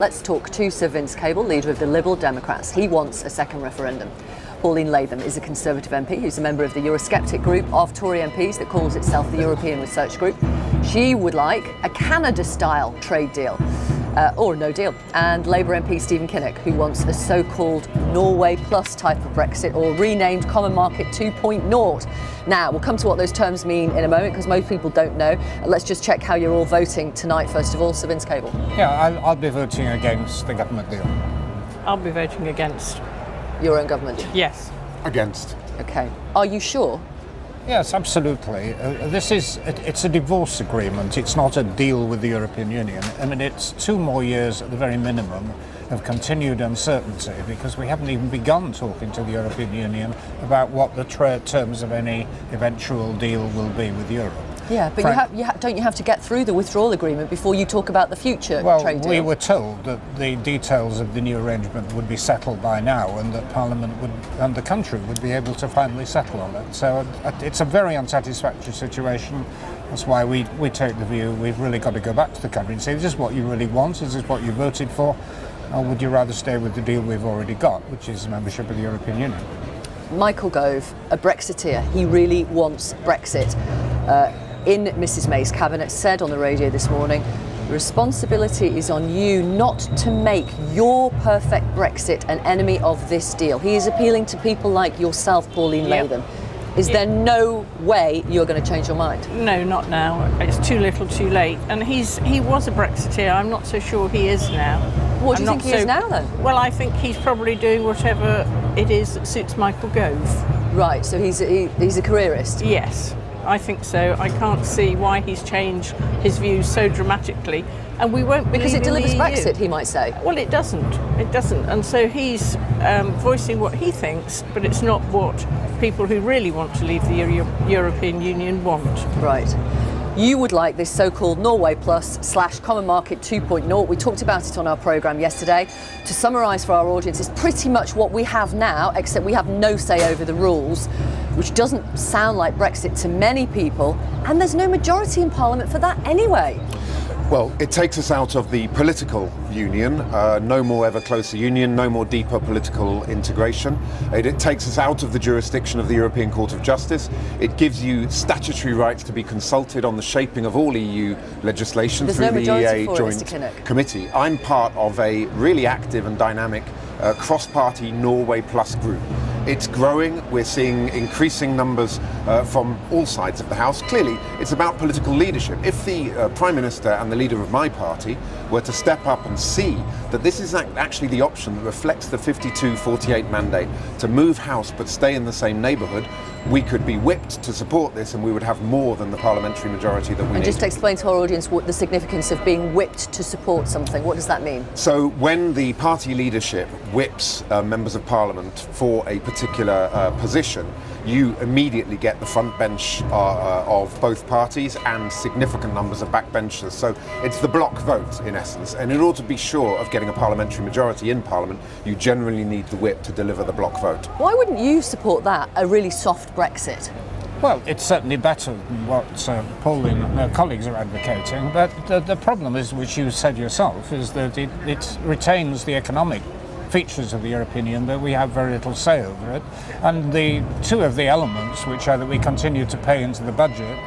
Let's talk to Sir Vince Cable, leader of the Liberal Democrats. He wants a second referendum. Pauline Latham is a Conservative MP who's a member of the Eurosceptic group of Tory MPs that calls itself the European Research Group. She would like a Canada-style trade deal, or no deal. And Labour MP Stephen Kinnock, who wants a so-called Norway Plus type of Brexit, or renamed Common Market 2.0. Now, we'll come to what those terms mean in a moment, because most people don't know. Let's just check how you're all voting tonight, first of all. Sir Vince Cable. Yeah, I'll be voting against the government deal. I'll be voting against. Your own government? Yes. Against. OK. Are you sure? Yes, absolutely. It's a divorce agreement. It's not a deal with the European Union. I mean, it's 2 more years at the very minimum of continued uncertainty, because we haven't even begun talking to the European Union about what the terms of any eventual deal will be with Europe. Yeah, but don't you have to get through the withdrawal agreement before you talk about the future trade deal? We were told that the details of the new arrangement would be settled by now, and that Parliament and the country would be able to finally settle on it. So it's a very unsatisfactory situation. That's why we take the view we've really got to go back to the country and say, is this what you really want? Is this what you voted for? Or would you rather stay with the deal we've already got, which is membership of the European Union? Michael Gove, a Brexiteer, he really wants Brexit. In Mrs May's cabinet, said on the radio this morning, the responsibility is on you not to make your perfect Brexit an enemy of this deal. He is appealing to people like yourself, Pauline Latham. Is there no way you're going to change your mind? No, not now. It's too little too late. And he was a Brexiteer. I'm not so sure he is now. What do you think he is now, then? Well, I think he's probably doing whatever it is that suits Michael Gove. Right, so he's a careerist? Yes. I think so. I can't see why he's changed his views so dramatically, and we won't because it delivers EU. Brexit, he might say. Well, it doesn't, and so he's voicing what he thinks, but it's not what people who really want to leave the European Union want. Right. You would like this so-called Norway Plus / Common Market 2.0. We talked about it on our programme yesterday. To summarise for our audience, it's pretty much what we have now, except we have no say over the rules, which doesn't sound like Brexit to many people, and there's no majority in Parliament for that anyway. Well, it takes us out of the political union, no more ever closer union, no more deeper political integration. It takes us out of the jurisdiction of the European Court of Justice. It gives you statutory rights to be consulted on the shaping of all EU legislation through the EEA Joint Committee. I'm part of a really active and dynamic cross-party Norway Plus group. It's growing. We're seeing increasing numbers from all sides of the House. Clearly, it's about political leadership. If the Prime Minister and the leader of my party were to step up and see that this is actually the option that reflects the 52-48 mandate to move House but stay in the same neighbourhood, we could be whipped to support this, and we would have more than the parliamentary majority that we need. And just to explain to our audience what the significance of being whipped to support something, what does that mean? So when the party leadership whips members of parliament for a particular position, you immediately get the front bench of both parties and significant numbers of backbenchers. So it's the block vote, in essence. And in order to be sure of getting a parliamentary majority in Parliament, you generally need the whip to deliver the block vote. Why wouldn't you support that, a really soft Brexit? Well, it's certainly better than what Pauline and her colleagues are advocating, but the problem is, which you said yourself, is that it retains the economic features of the European Union, but we have very little say over it. And the two of the elements, which are that we continue to pay into the budget,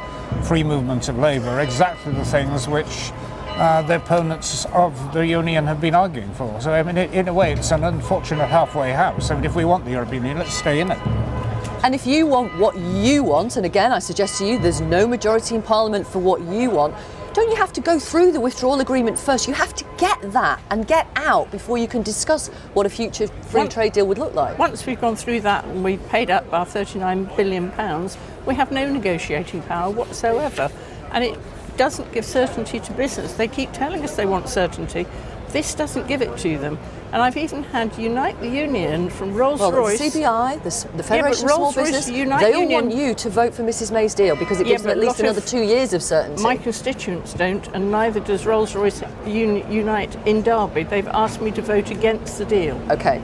free movement of labour, are exactly the things which the opponents of the Union have been arguing for. So, I mean, in a way, it's an unfortunate halfway house. I mean, if we want the European Union, let's stay in it. And if you want what you want, and again, I suggest to you, there's no majority in Parliament for what you want, don't you have to go through the withdrawal agreement first? You have to get that and get out before you can discuss what a future free trade deal would look like. Once we've gone through that and we've paid up our £39 billion, we have no negotiating power whatsoever. And it doesn't give certainty to business. They keep telling us they want certainty. This doesn't give it to them. And I've even had Unite the Union from Rolls-Royce. Well, the CBI, the Federation of Small Business, they all want you to vote for Mrs May's deal because it gives them at least another 2 years of certainty. My constituents don't, and neither does Rolls-Royce Unite in Derby. They've asked me to vote against the deal. OK.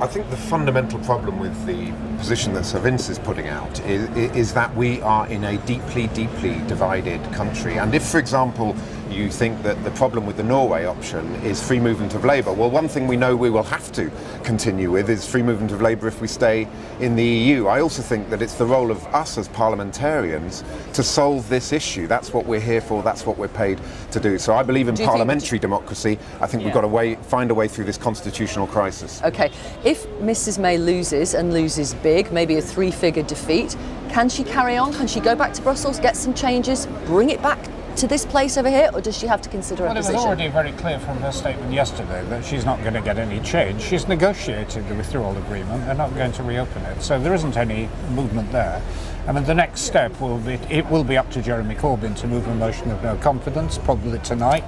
I think the fundamental problem with the position that Sir Vince is putting out is that we are in a deeply, deeply divided country. And if, for example, you think that the problem with the Norway option is free movement of labour. Well, one thing we know we will have to continue with is free movement of labour if we stay in the EU. I also think that it's the role of us as parliamentarians to solve this issue. That's what we're here for, that's what we're paid to do. So I believe in parliamentary democracy. I think we've got to find a way through this constitutional crisis. Okay, if Mrs May loses and loses big, maybe a three-figure defeat, can she carry on? Can she go back to Brussels, get some changes, bring it back to this place over here, or does she have to consider a position? It was already very clear from her statement yesterday that she's not going to get any change. She's negotiated the withdrawal agreement. They're not going to reopen it. So there isn't any movement there. I mean, the next step will be up to Jeremy Corbyn to move a motion of no confidence, probably tonight,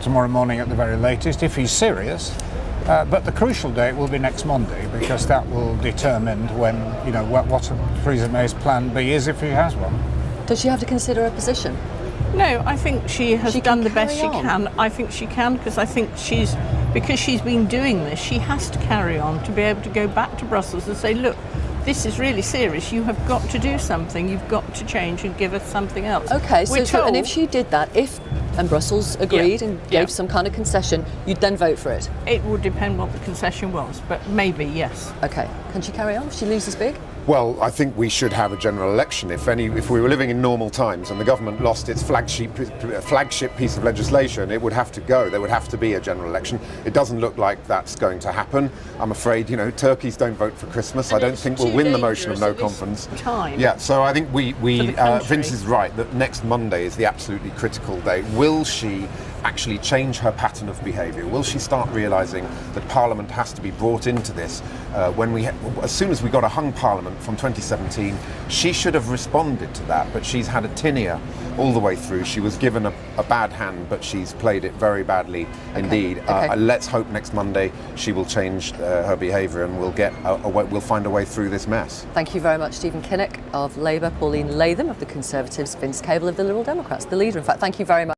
tomorrow morning at the very latest, if he's serious. But the crucial date will be next Monday, because that will determine when, what Theresa May's plan B is, if she has one. Does she have to consider a position? No, I think she has done the best she can. I think she can, because I think because she's been doing this, she has to carry on to be able to go back to Brussels and say, look, this is really serious. You have got to do something. You've got to change and give us something else. Okay, and if she did that, and Brussels agreed and gave some kind of concession, you'd then vote for it? It would depend what the concession was, but maybe, yes. Okay. Can she carry on if she loses big? Well, I think we should have a general election. If we were living in normal times and the government lost its flagship piece of legislation, it would have to go. There would have to be a general election. It doesn't look like that's going to happen. I'm afraid, turkeys don't vote for Christmas. I don't think we'll win the motion of no confidence. Yeah, so I think Vince is right that next Monday is the absolutely critical day. Will she actually change her pattern of behaviour? Will she start realising that Parliament has to be brought into this? As soon as we got a hung Parliament from 2017, she should have responded to that, but she's had a tin ear all the way through. She was given a bad hand, but she's played it very badly indeed. Let's hope next Monday she will change her behaviour and we'll find a way through this mess. Thank you very much, Stephen Kinnock of Labour, Pauline Latham of the Conservatives, Vince Cable of the Liberal Democrats, the leader, in fact. Thank you very much.